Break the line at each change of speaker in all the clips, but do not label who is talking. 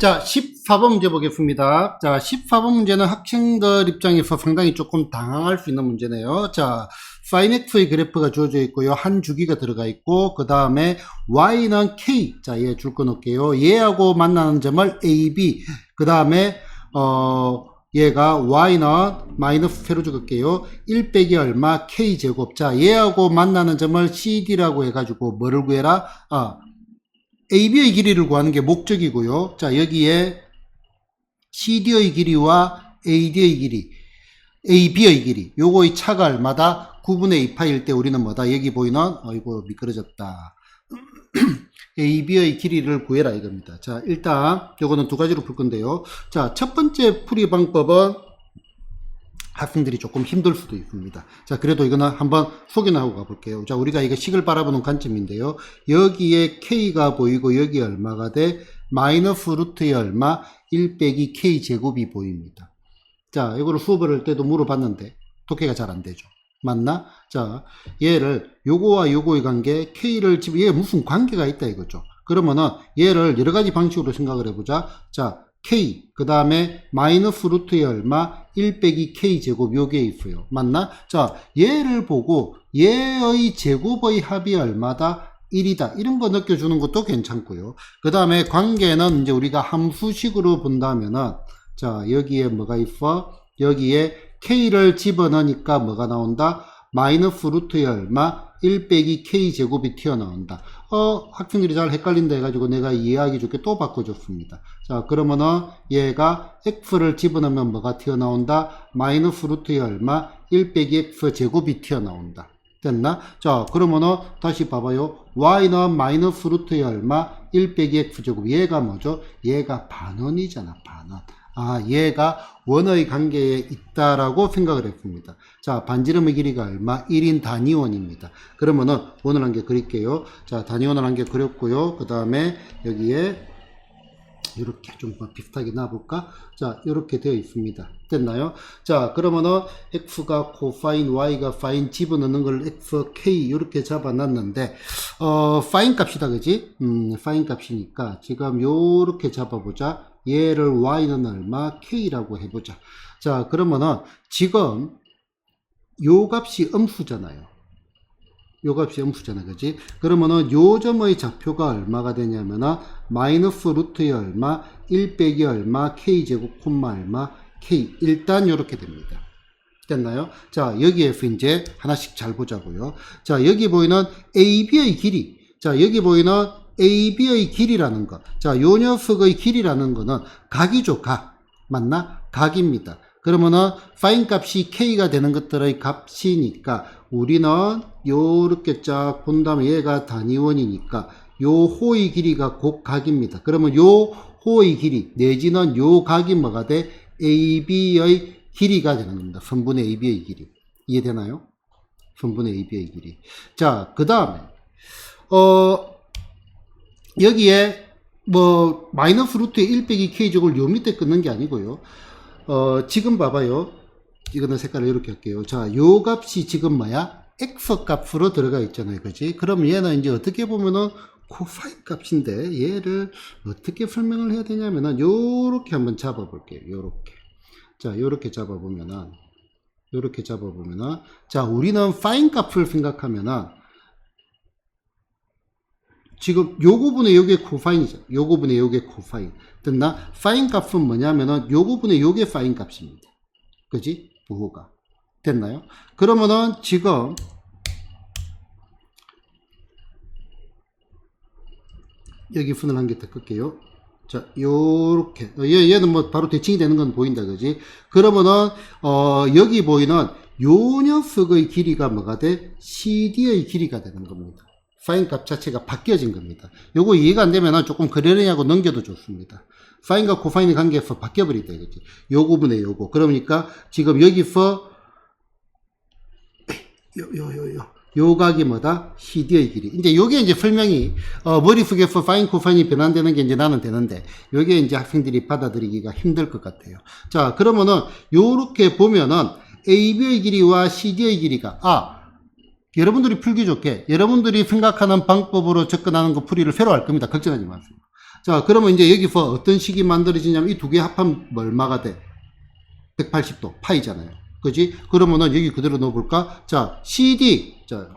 자, 14번 문제 보겠습니다. 자, 14번 문제는 학생들 입장에서 상당히 조금 당황할 수 있는 문제네요. 자, sin x의 그래프가 주어져 있고요. 한 주기가 들어가 있고, 그 다음에 y는 k. 자, 얘 줄 거 놓을게요. 얘하고 만나는 점을 a, b. 그 다음에, 얘가 y는 마이너스 세로 적을게요. 1 빼기 얼마 k 제곱. 자, 얘하고 만나는 점을 cd라고 해가지고 뭐를 구해라? AB의 길이를 구하는 게 목적이고요. 자, 여기에 CD의 길이와 AD의 길이, AB의 길이, 요거의 차가 얼마다? 9분의 2파일 때 우리는 뭐다? 여기 보이는, 어이구, 미끄러졌다. AB의 길이를 구해라 이겁니다. 자, 일단 요거는 두 가지로 풀 건데요. 자, 첫 번째 풀이 방법은 학생들이 조금 힘들 수도 있습니다. 자, 그래도 이거는 한번 소개나 하고 가볼게요. 자, 우리가 이거 식을 바라보는 관점인데요. 여기에 K가 보이고 여기 얼마가 돼? 마이너스 루트에 얼마? 1 빼기 K 제곱이 보입니다. 자, 이거를 수업을 할 때도 물어봤는데 독해가 잘 안 되죠. 맞나? 자, 얘를 요거와 요거의 관계, K를 집어, 얘 무슨 관계가 있다 이거죠. 그러면은 얘를 여러 가지 방식으로 생각을 해보자. 자, K, 그 다음에 마이너스 루트에 얼마? 1 빼기 K 제곱 요게 있어요. 맞나? 자, 얘를 보고 얘의 제곱의 합이 얼마다? 1이다. 이런 거 느껴주는 것도 괜찮고요. 그 다음에 관계는 이제 우리가 함수식으로 본다면은, 자, 여기에 뭐가 있어? 여기에 K를 집어넣으니까 뭐가 나온다? 마이너스 루트에 얼마? 1 빼기 K 제곱이 튀어나온다. 학생들이 잘 헷갈린다 해가지고 내가 이해하기 좋게 또 바꿔줬습니다. 자, 그러면은 얘가 X를 집어넣으면 뭐가 튀어나온다? 마이너스 루트에 얼마? 1 빼기 X 제곱이 튀어나온다. 됐나? 자, 그러면은 다시 봐봐요. Y는 마이너스 루트에 얼마? 1 빼기 X 제곱. 얘가 뭐죠? 얘가 반원이잖아, 반원. 얘가 원의 관계에 있다라고 생각을 했습니다. 자, 반지름의 길이가 얼마? 1인 단위원입니다. 그러면은 원을 한 개 그릴게요. 자, 단위원을 한 개 그렸고요. 그 다음에 여기에 이렇게 좀 비슷하게 놔볼까? 자, 이렇게 되어 있습니다. 됐나요? 자, 그러면은 x가 코사인, y가 사인 집어넣는 걸 x, k 이렇게 잡아놨는데 사인 값이다, 그지? 사인 값이니까 지금 요렇게 잡아보자. 얘를 y는 얼마? k라고 해보자. 자, 그러면은 지금 요 값이 음수잖아요. 요 값이 음수잖아, 그지? 그러면은 요 점의 좌표가 얼마가 되냐면은 마이너스 루트에 얼마? 1 빼기 얼마? k 제곱 콤마 얼마? k. 일단 요렇게 됩니다. 됐나요? 자, 여기에서 이제 하나씩 잘 보자고요. 자, 여기 보이는 AB의 길이. 자, 여기 보이는 AB의 길이라는 거. 자, 요 녀석의 길이라는 거는 각이죠, 각. 맞나? 각입니다. 그러면은 사인 값이 k가 되는 것들의 값이니까 우리는 요렇게 쫙 본다면 얘가 단위원이니까 요 호의 길이가 곡각입니다. 그러면 요 호의 길이 내지는 요 각이 뭐가 돼? AB의 길이가 되는 겁니다. 선분의 AB의 길이. 이해되나요? 선분의 AB의 길이. 자, 그 다음에 여기에 뭐 마이너스 루트에 1 빼기 k 제곱을 요 밑에 끊는 게 아니고요. 지금 봐봐요. 이거는 색깔을 이렇게 할게요. 자, 요 값이 지금 뭐야? x 값으로 들어가 있잖아요. 그지? 그럼 얘는 이제 어떻게 보면은 코사인 값인데 얘를 어떻게 설명을 해야 되냐면은 요렇게 한번 잡아 볼게요. 요렇게. 자, 요렇게 잡아보면은 자, 우리는 사인 값을 생각하면은 지금 요거분의 요게 코사인이죠. 요거분의 요게 코사인. 됐나? 사인 값은 뭐냐면은 요거분의 요게 사인 값입니다. 그지? 부호가. 됐나요? 그러면은 지금 여기 분을 한 개 더 끌게요. 자, 요렇게. 얘는 뭐 바로 대칭이 되는 건 보인다. 그지? 그러면은 여기 보이는 요 녀석의 길이가 뭐가 돼? CD의 길이가 되는 겁니다. 사인 값 자체가 바뀌어진 겁니다. 요거 이해가 안 되면 조금 그러려냐고 넘겨도 좋습니다. 사인과 코사인의 관계에서 바뀌어버리다 이거지. 요거분의 요거. 그러니까 지금 여기서 요 각이 뭐다? CD의 길이. 이제 요게 이제 설명이 머릿속에서 사인 코사인이 변환되는 게 이제 나는 되는데 요게 이제 학생들이 받아들이기가 힘들 것 같아요. 자, 그러면은 요렇게 보면은 AB의 길이와 CD의 길이가 여러분들이 풀기 좋게 여러분들이 생각하는 방법으로 접근하는 거 풀이를 새로 할 겁니다. 걱정하지 마세요. 자, 그러면 이제 여기서 어떤 식이 만들어지냐면 이 두 개 합하면 얼마가 돼? 180도 파이잖아요. 그지? 그러면은 여기 그대로 넣어볼까? 자, CD. 자,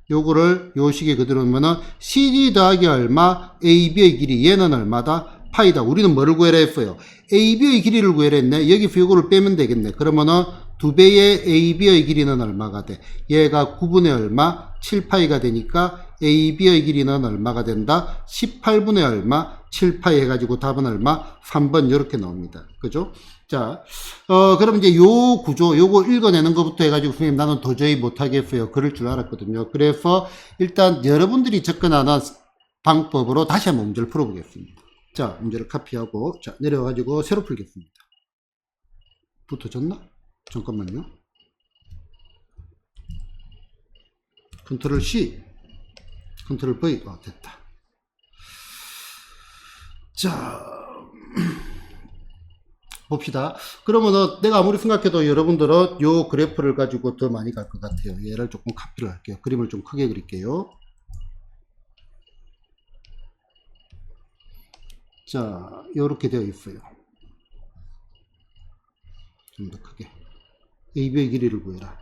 요거를 요 식에 그대로 넣으면은 CD 더하기 얼마? AB의 길이. 얘는 얼마다? 파이다. 우리는 뭐를 구해라 했어요? AB의 길이를 구해라 했네. 여기서 요거를 빼면 되겠네. 그러면은 2배의 AB의 길이는 얼마가 돼? 얘가 9분의 얼마? 7파이가 되니까 AB의 길이는 얼마가 된다? 18분의 얼마? 7파이 해가지고 답은 얼마? 3번 이렇게 나옵니다. 그죠? 자, 그럼 이제 요 구조, 요거 읽어내는 것부터 해가지고 선생님 나는 도저히 못하겠어요. 그럴 줄 알았거든요. 그래서 일단 여러분들이 접근하는 방법으로 다시 한번 문제를 풀어보겠습니다. 자, 문제를 카피하고, 자, 내려가지고 새로 풀겠습니다. 붙어졌나? 잠깐만요. 컨트롤 C, 컨트롤 V, 됐다. 자, 봅시다. 그러면은 내가 아무리 생각해도 여러분들은 요 그래프를 가지고 더 많이 갈 것 같아요. 얘를 조금 카피를 할게요. 그림을 좀 크게 그릴게요. 자, 요렇게 되어 있어요. 좀 더 크게. AB의 길이를 구해라.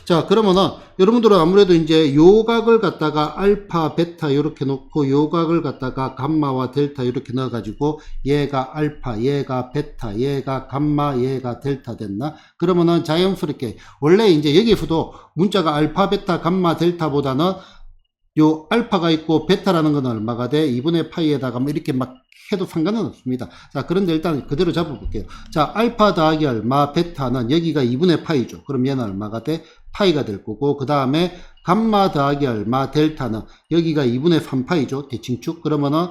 자, 그러면은 여러분들은 아무래도 이제 요 각을 갖다가 알파, 베타 이렇게 놓고 요 각을 갖다가 감마와 델타 이렇게 넣어 가지고 얘가 알파, 얘가 베타, 얘가 감마, 얘가 델타 됐나? 그러면은 자연스럽게 원래 이제 여기에서도 문자가 알파, 베타, 감마, 델타보다는 요 알파가 있고 베타라는 건 얼마가 돼? 2분의 파이에다가 뭐 이렇게 막 해도 상관은 없습니다. 자, 그런데 일단 그대로 잡아볼게요. 자, 알파 더하기 얼마, 베타는 여기가 2분의 파이죠. 그럼 얘는 얼마가 돼? 파이가 될 거고, 그 다음에 감마 더하기 얼마, 델타는 여기가 2분의 3파이죠. 대칭축. 그러면은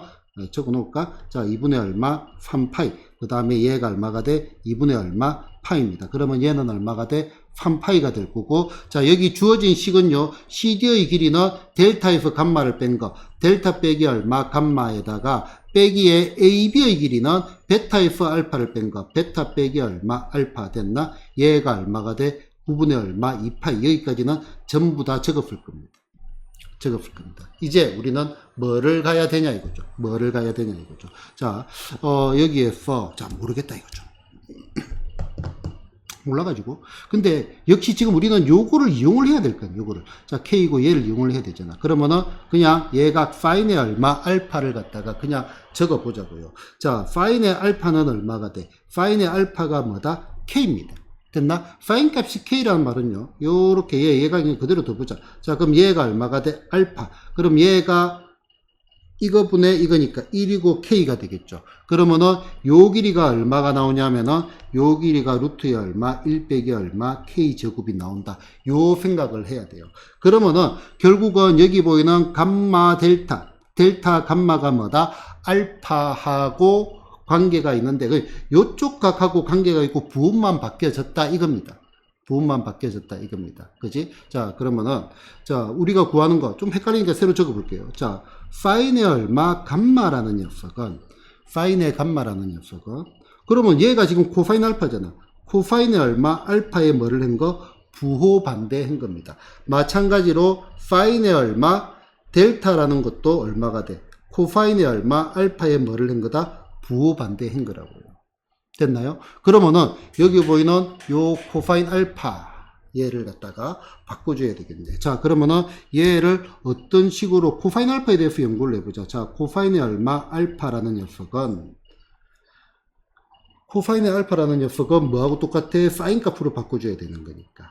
적어 놓을까? 자, 2분의 얼마, 3파이. 그 다음에 얘가 얼마가 돼? 2분의 얼마, 파이입니다. 그러면 얘는 얼마가 돼? 3파이가 될 거고, 자, 여기 주어진 식은요, CD의 길이는 델타에서 감마를 뺀 거, 델타 빼기 얼마, 감마에다가 빼기에 AB의 길이는 베타에서 알파를 뺀 거, 베타 빼기 얼마, 알파 됐나? 얘가 얼마가 돼? 9분의 얼마, 2파이. 여기까지는 전부 다 적었을 겁니다. 적었을 겁니다. 이제 우리는 뭐를 가야 되냐 이거죠. 뭐를 가야 되냐 이거죠. 자, 여기에서, 자, 모르겠다 이거죠. 몰라가지고. 근데 역시 지금 우리는 요거를 이용을 해야 될 거예요. 요거를. 자, K고 얘를 이용을 해야 되잖아. 그러면은 그냥 얘가 파인의 얼마, 알파를 갖다가 그냥 적어 보자고요. 자, 파인의 알파는 얼마가 돼? 파인의 알파가 뭐다? K입니다. 됐나? 파인 값이 K라는 말은요. 요렇게 얘가 그냥 그대로 둬보자. 자, 그럼 얘가 얼마가 돼? 알파. 그럼 얘가 이거분의 이거니까 1이고 K가 되겠죠. 그러면은 요 길이가 얼마가 나오냐면은 요 길이가 루트의 얼마, 1 빼기 얼마, K 제곱이 나온다. 요 생각을 해야 돼요. 그러면은 결국은 여기 보이는 감마 델타, 델타 감마가 뭐다? 알파하고 관계가 있는데 요쪽 각하고 관계가 있고 부호만 바뀌어졌다 이겁니다. 부분만 바뀌어졌다 이겁니다. 그지? 자, 그러면은 자, 우리가 구하는 거 좀 헷갈리니까 새로 적어 볼게요. 자, 파인의 얼마 감마라는 녀석은 파인의 감마라는 녀석은 그러면 얘가 지금 코파인 알파잖아. 코파인의 얼마 알파에 뭐를 한 거? 부호 반대한 겁니다. 마찬가지로 파인의 얼마 델타라는 것도 얼마가 돼? 코파인의 얼마 알파에 뭐를 한 거다? 부호 반대한 거라고요. 됐나요? 그러면은 여기 보이는 요 코사인 알파 얘를 갖다가 바꿔줘야 되겠네. 자, 그러면은 얘를 어떤 식으로 코사인 알파에 대해서 연구를 해보자. 자, 코사인의 얼마 알파라는 녀석은 뭐하고 똑같아? 사인 값으로 바꿔줘야 되는 거니까.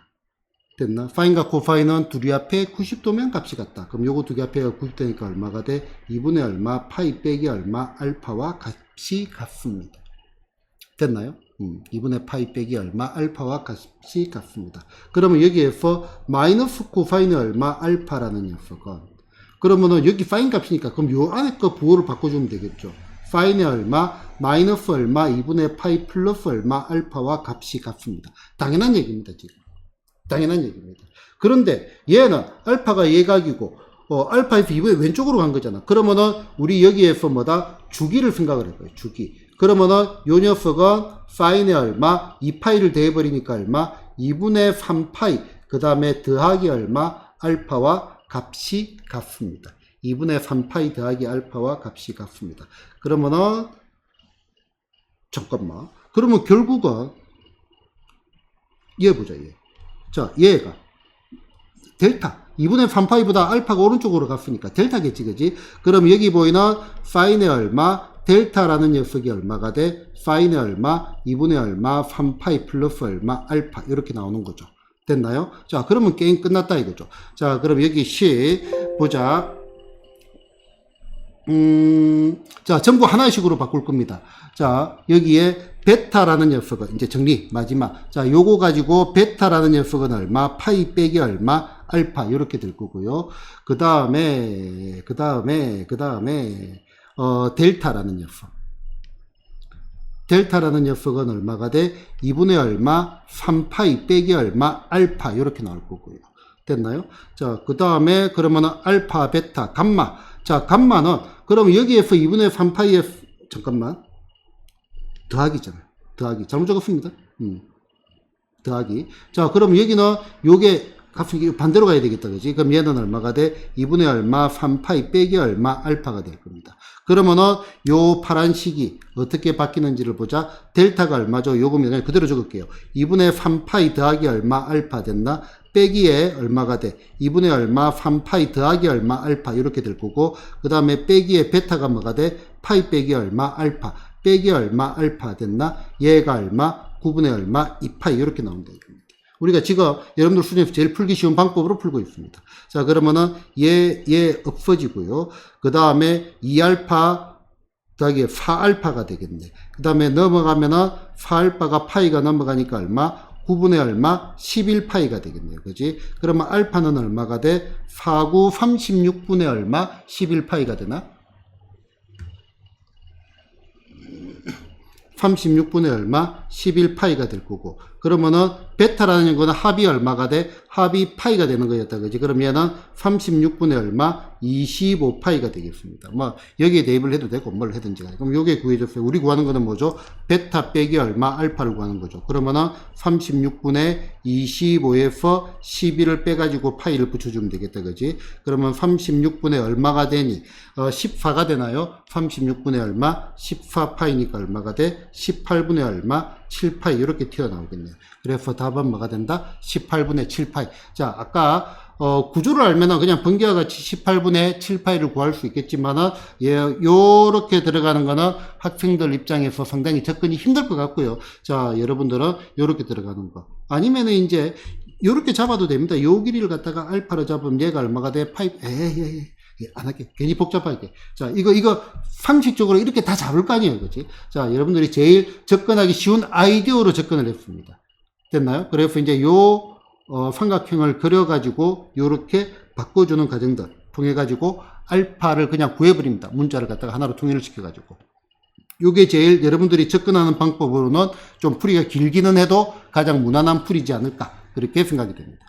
됐나? 사인과 코사인은 둘이 앞에 90도면 값이 같다. 그럼 요거 두 개 앞에가 90도니까 얼마가 돼? 2분의 얼마 파이 빼기 얼마 알파와 값이 같습니다. 됐나요? 2분의 파이 빼기 얼마 알파와 값이 같습니다. 그러면 여기에서 마이너스 코사인의 얼마 알파라는 녀석은 그러면은 여기 사인 값이니까 그럼 요 안에 거 부호를 바꿔주면 되겠죠. 사인의 얼마 마이너스 얼마 2분의 파이 플러스 얼마 알파와 값이 같습니다. 당연한 얘기입니다. 지금 당연한 얘기입니다. 그런데 얘는 알파가 예각이고 알파에서 2분의 왼쪽으로 간 거잖아. 그러면은 우리 여기에서 뭐다? 주기를 생각을 해봐요. 주기. 그러면은 요 녀석은 사인의 얼마 2파이를 더해버리니까 얼마 2분의 3파이 그 다음에 더하기 얼마 알파와 값이 같습니다. 2분의 3파이 더하기 알파와 값이 같습니다. 그러면은 잠깐만. 그러면 결국은 얘 보자, 얘. 자, 얘가 델타 2분의 3파이보다 알파가 오른쪽으로 갔으니까 델타겠지, 그지? 그럼 여기 보이는 사인의 얼마, 델타라는 녀석이 얼마가 돼? 사인의 얼마, 2분의 얼마, 3파이 플러스 얼마, 알파 이렇게 나오는 거죠. 됐나요? 자, 그러면 게임 끝났다 이거죠. 자, 그럼 여기 시 보자. 자, 전부 하나씩으로 바꿀 겁니다. 자, 여기에 베타라는 녀석은 이제 정리 마지막. 자, 요거 가지고 베타라는 녀석은 얼마, 파이 빼기 얼마, 알파 이렇게 될 거고요. 그 다음에 델타라는 녀석. 델타라는 녀석은 얼마가 돼? 2분의 얼마, 3파이 빼기 얼마, 알파 이렇게 나올 거고요. 됐나요? 자, 그 다음에 그러면은 알파, 베타, 감마. 자, 감마는 그럼 여기에서 2분의 3파이에 잠깐만 더하기잖아요. 더하기 잘못 적었습니다. 더하기. 자, 그럼 여기는 요게 값이 반대로 가야 되겠다, 그지? 그럼 얘는 얼마가 돼? 2분의 얼마, 3파이 빼기 얼마, 알파가 될 겁니다. 그러면은 요 파란 식이 어떻게 바뀌는지를 보자. 델타가 얼마죠? 요거면 그대로 적을게요. 2분의 3파이 더하기 얼마, 알파 됐나? 빼기에 얼마가 돼? 2분의 얼마, 3파이 더하기 얼마, 알파 이렇게 될 거고, 그 다음에 빼기에 베타가 뭐가 돼? 파이 빼기 얼마, 알파. 빼기 얼마, 알파 됐나? 얘가 얼마? 9분의 얼마, 2파이 이렇게 나온다 이겁니다. 우리가 지금 여러분들 수준에서 제일 풀기 쉬운 방법으로 풀고 있습니다. 자, 그러면은 얘 없어지고요. 그 다음에 2알파 더하기 4알파가 되겠네. 그 다음에 넘어가면은 4알파가 파이가 넘어가니까 얼마? 9분의 얼마? 11파이가 되겠네요. 그지? 그러면 알파는 얼마가 돼? 4, 9, 36분의 얼마? 11파이가 되나? 36분의 얼마? 11파이가 될 거고. 그러면은 베타라는 거는 합이 얼마가 돼? 합이 파이가 되는 거였다. 그지? 그럼 얘는 36분의 얼마? 25파이가 되겠습니다. 뭐 여기에 대입을 해도 되고 뭘 해든지. 그럼 요게 구해줬어요. 우리 구하는 거는 뭐죠? 베타 빼기 얼마? 알파를 구하는 거죠. 그러면은 36분의 25에서 11을 빼가지고 파이를 붙여주면 되겠다. 그지? 그러면 36분의 얼마가 되니? 14가 되나요? 36분의 얼마? 14파이니까 얼마가 돼? 18분의 얼마? 7파이 이렇게 튀어나오겠네요. 그래서 답은 뭐가 된다? 18분의 7파이. 자, 아까 구조를 알면은 그냥 번개와 같이 18분의 7파이를 구할 수 있겠지만은 요렇게 들어가는 거는 학생들 입장에서 상당히 접근이 힘들 것 같고요. 자, 여러분들은 요렇게 들어가는 거. 아니면은 이제 요렇게 잡아도 됩니다. 요 길이를 갖다가 알파로 잡으면 얘가 얼마가 돼? 파이 안 할게. 괜히 복잡하게. 자, 이거 상식적으로 이렇게 다 잡을 거 아니에요. 그치? 자, 여러분들이 제일 접근하기 쉬운 아이디어로 접근을 했습니다. 됐나요? 그래서 이제 삼각형을 그려가지고 요렇게 바꿔주는 과정들 통해가지고 알파를 그냥 구해버립니다. 문자를 갖다가 하나로 통일을 시켜가지고. 요게 제일 여러분들이 접근하는 방법으로는 좀 풀이가 길기는 해도 가장 무난한 풀이지 않을까. 그렇게 생각이 됩니다.